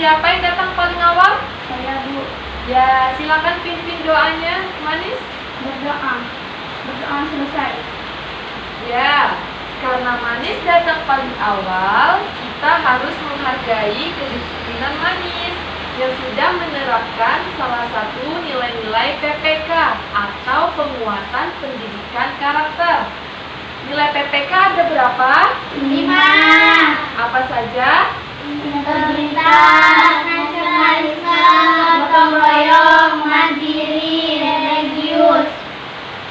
siapa yang datang paling awal? Saya, Bu. Ya, silakan pimpin doanya, Manis. Berdoa. Berdoa selesai. Ya, karena Manis datang paling awal, kita harus menghargai kedisiplinan Manis yang sudah menerapkan salah satu nilai-nilai PPK atau penguatan pendidikan karakter. Nilai PPK ada berapa? 5. Apa saja? Integritas, nasionalisme, gotong royong, mandiri, religius.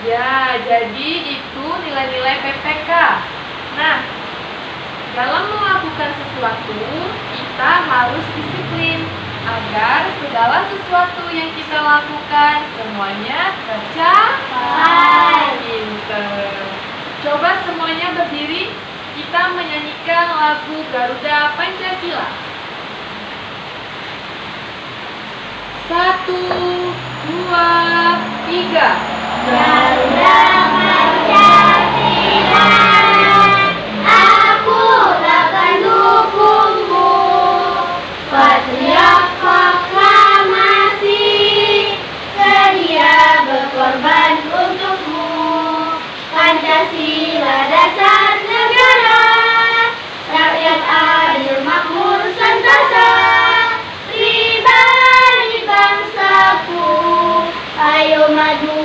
Ya, jadi itu nilai-nilai PPK. Nah, dalam melakukan sesuatu, kita harus disiplin agar segala sesuatu yang kita lakukan semuanya tercapai. Pinter. Coba semuanya berdiri, kita menyanyikan lagu Garuda Pancasila. 1, 2, 3. Garuda Pancasila, aku takkan dukungmu. Patriot proklamasi, sedia berkorban untukmu. Pancasila dasar negara, rakyat adil makmur sentosa, pribadi bangsaku. Ayo maju,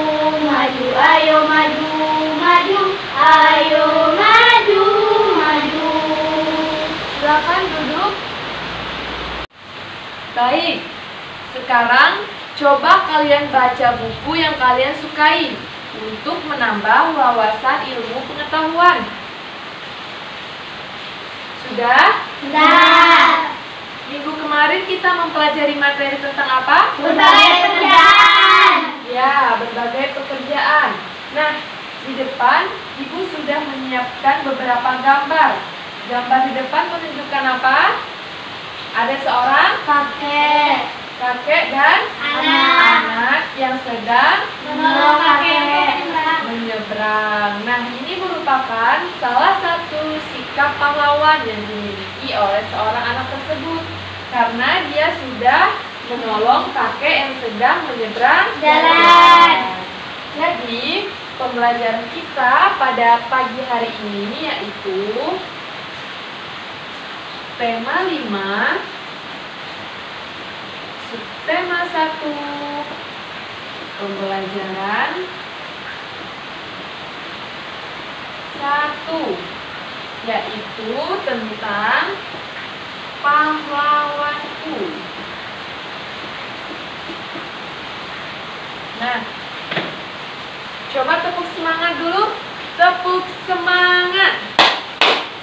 maju, ayo maju, maju, ayo maju, maju. Silakan duduk. Baik, sekarang coba kalian baca buku yang kalian sukai untuk menambah wawasan ilmu pengetahuan. Sudah? Sudah. Minggu kemarin kita mempelajari materi tentang apa? Berbagai pekerjaan. Ya, berbagai pekerjaan. Nah, di depan Ibu sudah menyiapkan beberapa gambar. Gambar di depan menunjukkan apa? Ada seorang kakek dan anak yang sedang Menolong kakek menyeberang. Nah, ini merupakan salah satu sikap pahlawan yang dimiliki oleh seorang anak tersebut karena dia sudah menolong kakek yang sedang menyeberang jalan. Jadi, pembelajaran kita pada pagi hari ini yaitu tema 5, subtema 1, pembelajaran 1, yaitu tentang pahlawanku. Nah, coba tepuk semangat dulu. Tepuk semangat.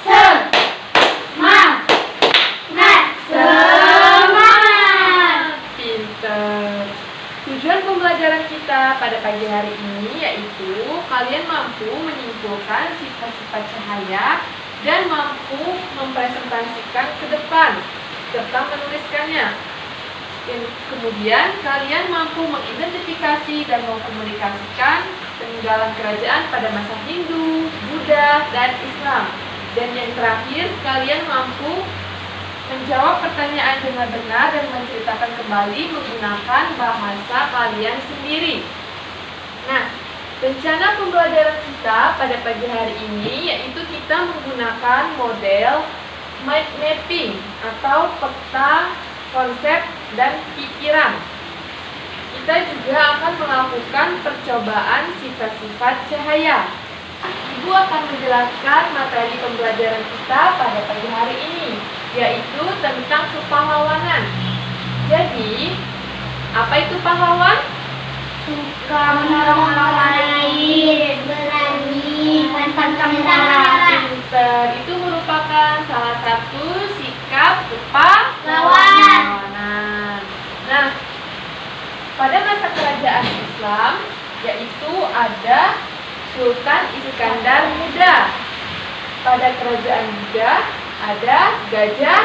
Semangat. Pinter. Tujuan pembelajaran kita pada pagi hari ini yaitu kalian mampu menyimpulkan sifat-sifat cahaya dan mampu mempresentasikan ke depan serta menuliskannya. Dan kemudian kalian mampu mengidentifikasi dan mengkomunikasikan peninggalan kerajaan pada masa Hindu, Buddha, dan Islam. Dan yang terakhir, kalian mampu menjawab pertanyaan dengan benar dan menceritakan kembali menggunakan bahasa kalian sendiri. Nah, rencana pembelajaran kita pada pagi hari ini yaitu kita menggunakan model mind mapping atau peta konsep dan pikiran. Kita juga akan melakukan percobaan sifat-sifat cahaya. Ibu akan menjelaskan materi pembelajaran kita pada pagi hari ini, yaitu tentang kepahlawanan. Jadi, apa itu pahlawan? Suka menolong orang lain, berani, pantang menyerah. Pinter. Itu merupakan salah satu sikap Pahlawan. kepahlawanan. Nah, pada masa kerajaan Islam, yaitu ada Sultan Iskandar Muda. Pada kerajaan Buddha ada Gajah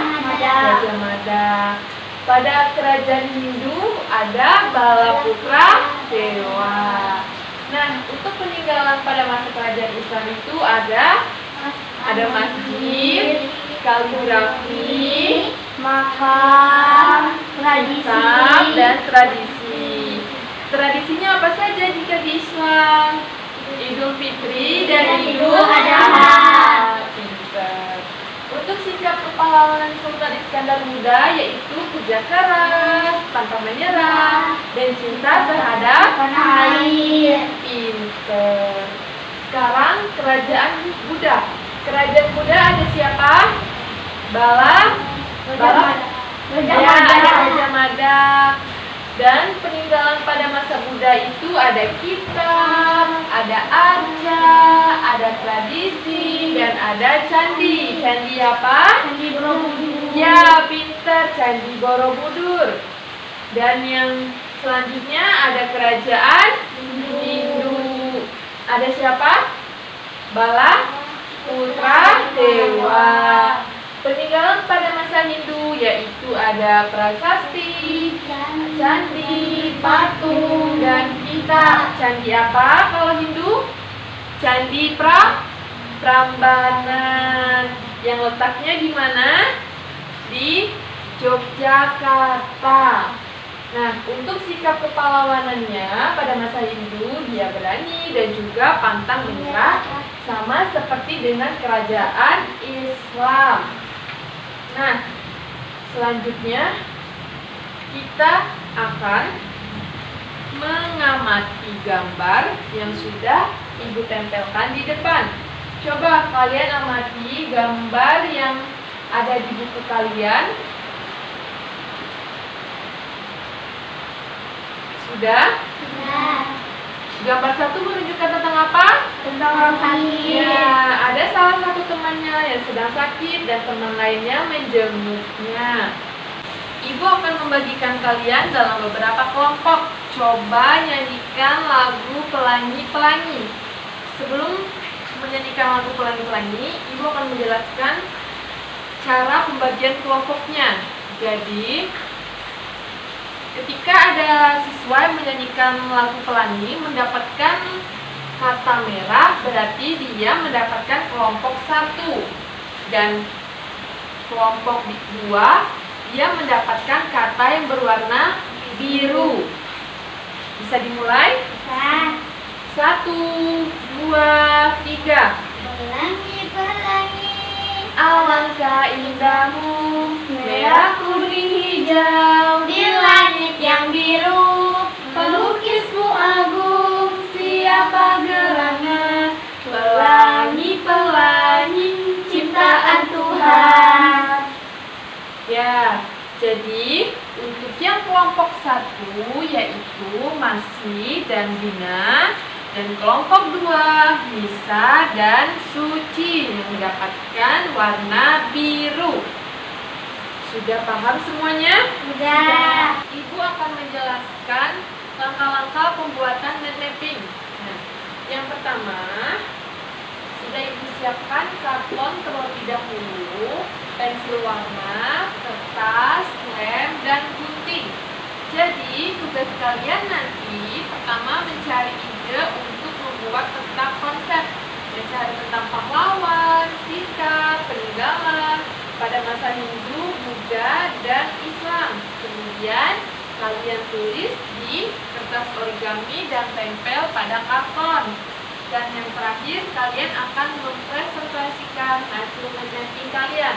Mada. Pada kerajaan Hindu ada Balaputra Dewa. Nah, untuk peninggalan pada masa kerajaan Islam itu ada masjid, kaligrafi, makam, tradisi, kitab, dan tradisi. Tradisinya apa saja jika di Islam? Idul Fitri dan Idul Adha. Pintar. Untuk sikap kepahlawanan Sultan Iskandar Muda yaitu kerja keras, pantang menyerah, dan cinta terhadap tanah air. Pintar. Sekarang kerajaan Buddha. Kerajaan Buddha ada siapa? Bala, Raja Mada. Dan peninggalan pada masa Buddha itu ada kitab, ada arca, ada tradisi, dan ada candi. Candi apa? Candi Borobudur. Ya, pintar, Candi Borobudur. Dan yang selanjutnya ada kerajaan Hindu. Ada siapa? Bala, Putra, Dewa. Peninggalan pada masa Hindu yaitu ada prasasti, candi, patung, dan kitab. Candi apa kalau Hindu? Candi Prambanan. Yang letaknya di mana? Di Yogyakarta. Nah, untuk sikap kepahlawanannya pada masa Hindu, dia berani dan juga pantang menyerah, sama seperti dengan kerajaan Islam. Nah, selanjutnya kita akan mengamati gambar yang sudah Ibu tempelkan di depan. Coba kalian amati gambar yang ada di buku kalian. Sudah? Gambar satu menunjukkan tentang apa? Tentang orang sakit. Ya, ada salah satu temannya yang sedang sakit dan teman lainnya menjenguknya. Ibu akan membagikan kalian dalam beberapa kelompok. Coba nyanyikan lagu Pelangi-Pelangi. Sebelum menyanyikan lagu Pelangi-Pelangi, Ibu akan menjelaskan cara pembagian kelompoknya. Jadi, ketika ada siswa yang menyanyikan lagu pelangi mendapatkan kata merah, berarti dia mendapatkan kelompok 1. Dan kelompok 2, dia mendapatkan kata yang berwarna biru. Bisa dimulai? Bisa. 1, 2, 3. Pelangi-pelangi, Alangkah indahmu, merah kuning hijau di langit yang biru. pelukismu agung, siapa gerangan, pelangi-pelangi ciptaan Tuhan. Ya, jadi untuk yang kelompok 1 yaitu Masih dan Dina, dan kelompok 2 Nisa dan Suci yang mendapatkan warna biru. Sudah paham semuanya? Sudah. Ibu akan menjelaskan langkah-langkah pembuatan net mapping. Nah, yang pertama, sudah Ibu siapkan karton terlebih dahulu, pensil warna, kertas, lem, dan gunting. Jadi, tugas kalian nanti pertama mencari ide untuk membuat tentang konsep, mencari tentang pahlawan, sikap, peninggalan pada masa Hindu, Buddha, dan Islam. Kemudian kalian tulis di kertas origami dan tempel pada karton. Dan yang terakhir, kalian akan mempresentasikan hasil mapping kalian.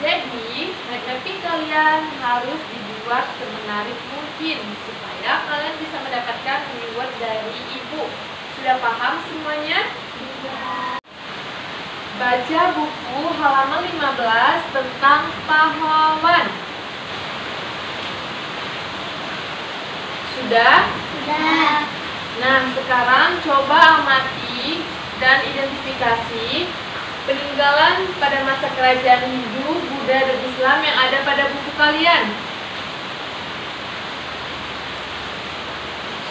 Jadi, mapping kalian harus dibuat semenarik mungkin supaya kalian bisa mendapatkan reward dari Ibu. Sudah paham semuanya? Baca buku halaman 15 tentang pahlawan. Sudah? Sudah. Nah, sekarang coba amati dan identifikasi peninggalan pada masa kerajaan Hindu, Buddha, dan Islam yang ada pada buku kalian.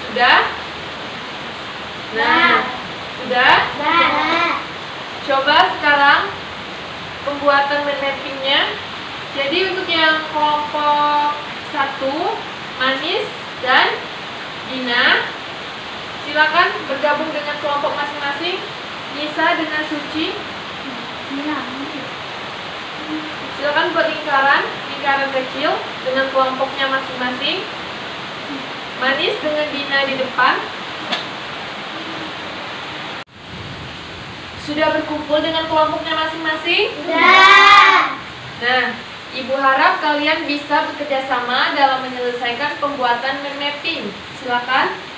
Sudah? Nah, sudah? Sudah. Coba sekarang pembuatan mappingnya. Jadi untuk yang kelompok 1, Manis dan Dina, silakan bergabung dengan kelompok masing-masing. Nisa dengan Suci. Silakan buat lingkaran kecil dengan kelompoknya masing-masing. Manis dengan Dina di depan. Sudah berkumpul dengan kelompoknya masing-masing? Sudah. Nah, Ibu harap kalian bisa bekerja sama dalam menyelesaikan pembuatan mind mapping. Silakan.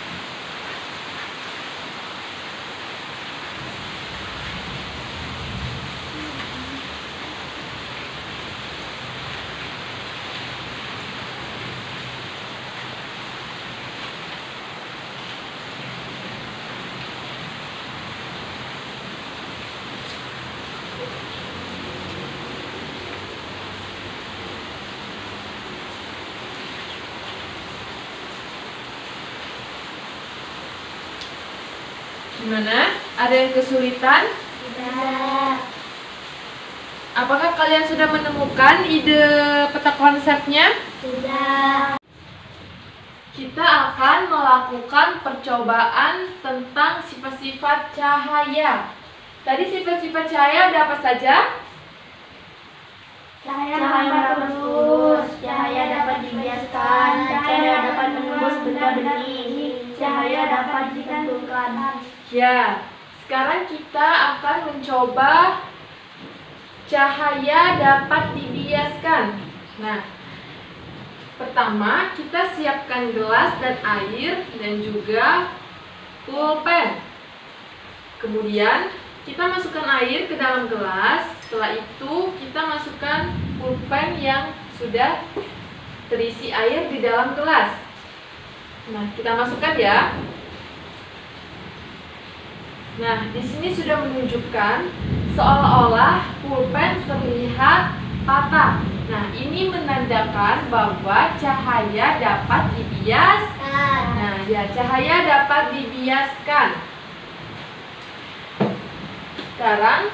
Gimana? Ada yang kesulitan? Sudah. Apakah kalian sudah menemukan ide peta konsepnya? Sudah. Kita akan melakukan percobaan tentang sifat-sifat cahaya. Tadi sifat-sifat cahaya ada apa saja? Cahaya dapat lurus, cahaya dapat dibiaskan, cahaya dapat menembus benda bening, cahaya dapat ditentukan. Ya, sekarang kita akan mencoba cahaya dapat dibiaskan. Nah, pertama kita siapkan gelas dan air dan juga pulpen. Kemudian kita masukkan air ke dalam gelas. Setelah itu kita masukkan pulpen yang sudah terisi air di dalam gelas. Nah, kita masukkan ya. Nah, di sini sudah menunjukkan seolah-olah pulpen terlihat patah. Nah, ini menandakan bahwa cahaya dapat dibiaskan. Nah, ya, cahaya dapat dibiaskan. Sekarang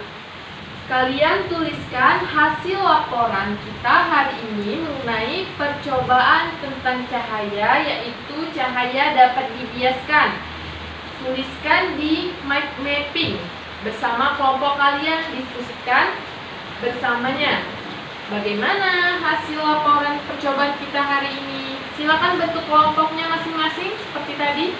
kalian tuliskan hasil laporan kita hari ini mengenai percobaan tentang cahaya, yaitu cahaya dapat dibiaskan. Tuliskan di mind mapping bersama kelompok kalian, diskusikan bersamanya. Bagaimana hasil laporan percobaan kita hari ini? Silakan bentuk kelompoknya masing-masing seperti tadi.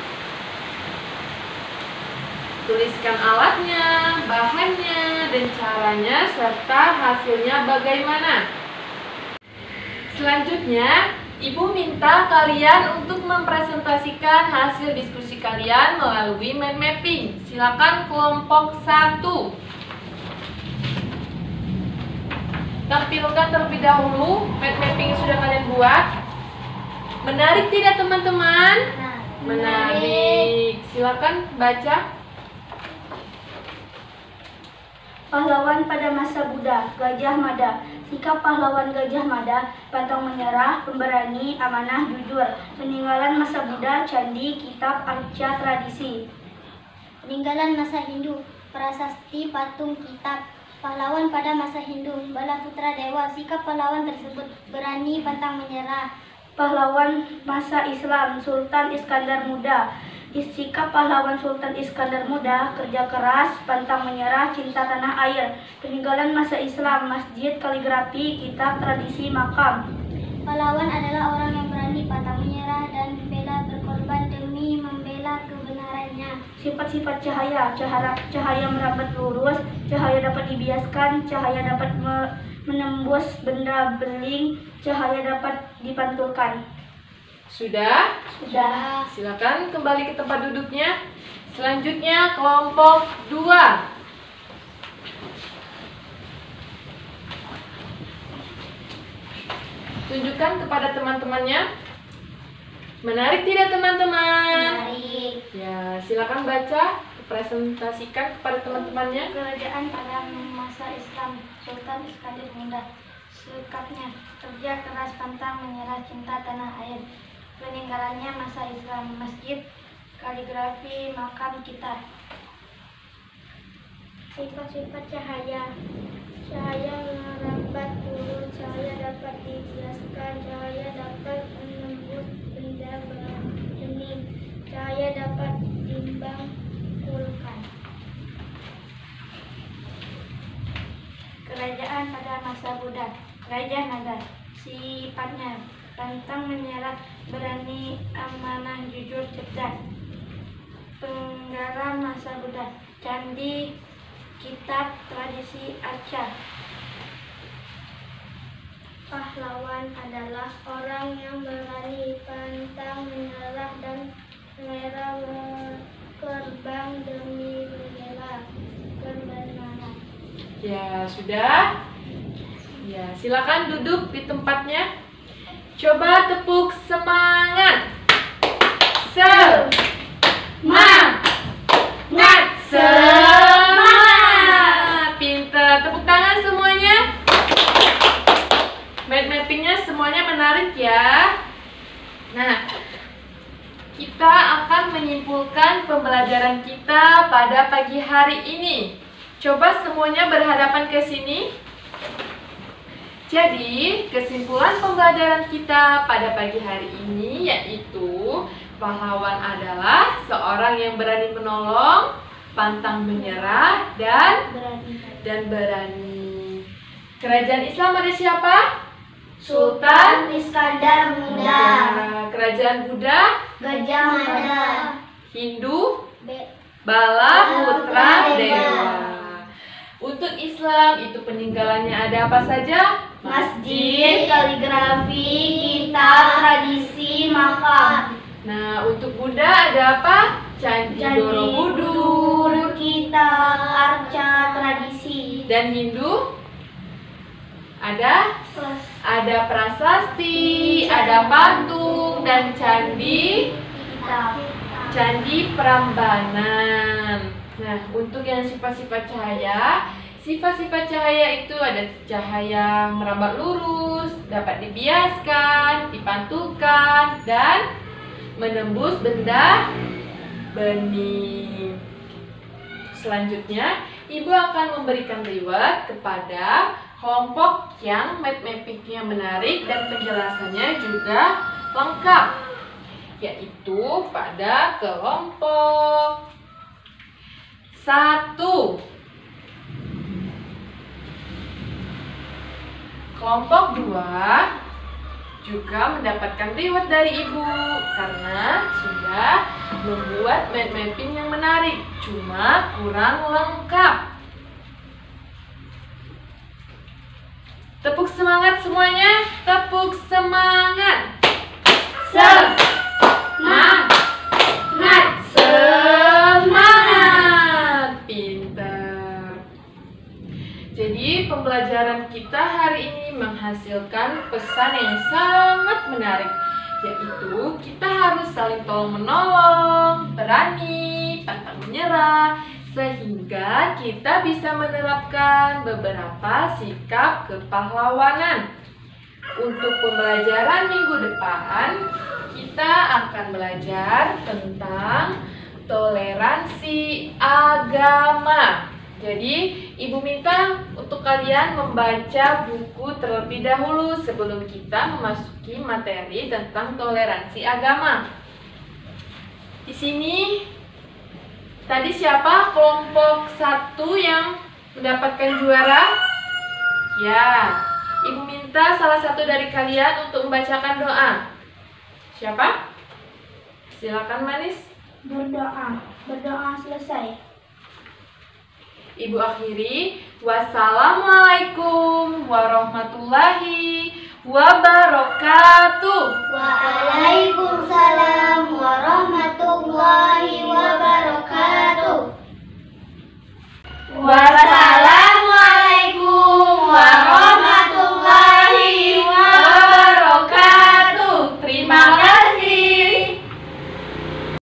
Tuliskan alatnya, bahannya, dan caranya, serta hasilnya bagaimana. Selanjutnya, Ibu minta kalian untuk mempresentasikan hasil diskusi kalian melalui mind mapping. Silakan kelompok 1. Tampilkan terlebih dahulu mind mapping yang sudah kalian buat. Menarik tidak teman-teman? Menarik. Silakan baca. Pahlawan pada masa Buddha, Gajah Mada. Sikap pahlawan Gajah Mada, pantang menyerah, pemberani, amanah, jujur. Peninggalan masa Buddha, candi, kitab, arca, tradisi. Peninggalan masa Hindu, prasasti, patung, kitab. Pahlawan pada masa Hindu, bala putra dewa. Sikap pahlawan tersebut berani, pantang menyerah. Pahlawan masa Islam, Sultan Iskandar Muda. Sikap pahlawan Sultan Iskandar Muda, kerja keras, pantang menyerah, cinta tanah air. Peninggalan masa Islam, masjid, kaligrafi, kitab, tradisi, makam. Pahlawan adalah orang yang berani, pantang menyerah, dan bela berkorban demi membela kebenarannya. Sifat-sifat cahaya, cahaya merambat lurus, cahaya dapat dibiaskan, cahaya dapat menembus benda bening, cahaya dapat dipantulkan. Sudah? Sudah. Silakan kembali ke tempat duduknya. Selanjutnya kelompok 2. Tunjukkan kepada teman-temannya. Menarik tidak teman-teman? Menarik. Ya, silakan baca, presentasikan kepada teman-temannya. Kerajaan pada masa Islam, Sultan Iskandar Muda. Sikapnya, kerja keras, pantang menyerah, cinta tanah air. Peninggalannya masa Islam, masjid, kaligrafi, makam, kitab. Sifat-sifat cahaya, cahaya merambat lurus, cahaya dapat dibiaskan, cahaya dapat menembus benda bening, cahaya dapat ditimbang kulkan. Kerajaan pada masa Buddha. Gajah Mada. Sifatnya pantang menyerah, berani, amanah, jujur, cerdas. Peninggalan masa Buddha. Candi, kitab, tradisi, arca. Pahlawan adalah orang yang berani, pantang menyerah, dan rela berkorban demi membela kebenaran. Ya, sudah. Ya, silakan duduk di tempatnya. Coba tepuk semangat. Semangat. Pintar. Tepuk tangan semuanya. Mind mappingnya semuanya menarik ya. Nah, kita akan menyimpulkan pembelajaran kita pada pagi hari ini. Coba semuanya berhadapan ke sini. Jadi, kesimpulan pembelajaran kita pada pagi hari ini yaitu pahlawan adalah seorang yang berani menolong, pantang menyerah, dan berani. Kerajaan Islam ada siapa? Sultan Iskandar Muda. Kerajaan Buddha? Gajah Mada. Hindu? Bala Putra Dewa. Untuk Islam itu peninggalannya ada apa saja? Masjid, kaligrafi, kitab, tradisi, makam. Nah, untuk Buddha ada apa? Candi Borobudur, kitab, arca, tradisi. Dan Hindu ada prasasti, ada patung, dan candi Prambanan. Nah, untuk yang sifat-sifat cahaya itu ada cahaya merambat lurus, dapat dibiaskan, dipantulkan, dan menembus benda bening. Selanjutnya, Ibu akan memberikan reward kepada kelompok yang mind mappingnya menarik dan penjelasannya juga lengkap, yaitu pada kelompok 1. Kelompok 2 juga mendapatkan reward dari Ibu karena sudah membuat mind mapping yang menarik, cuma kurang lengkap. Tepuk semangat semuanya, tepuk semangat. Semangat. Pintar. Jadi pembelajaran kita hari ini menghasilkan pesan yang sangat menarik, yaitu kita harus saling tolong-menolong, berani, pantang menyerah, sehingga kita bisa menerapkan beberapa sikap kepahlawanan. Untuk pembelajaran minggu depan, kita akan belajar tentang toleransi agama. Jadi, Ibu minta untuk kalian membaca buku terlebih dahulu sebelum kita memasuki materi tentang toleransi agama. Di sini, tadi siapa kelompok 1 yang mendapatkan juara? Ya, Ibu minta salah satu dari kalian untuk membacakan doa. Siapa? Silakan Manis. Berdoa selesai. Ibu akhiri, wassalamualaikum warahmatullahi wabarakatuh. Waalaikumsalam warahmatullahi wabarakatuh. Wassalam.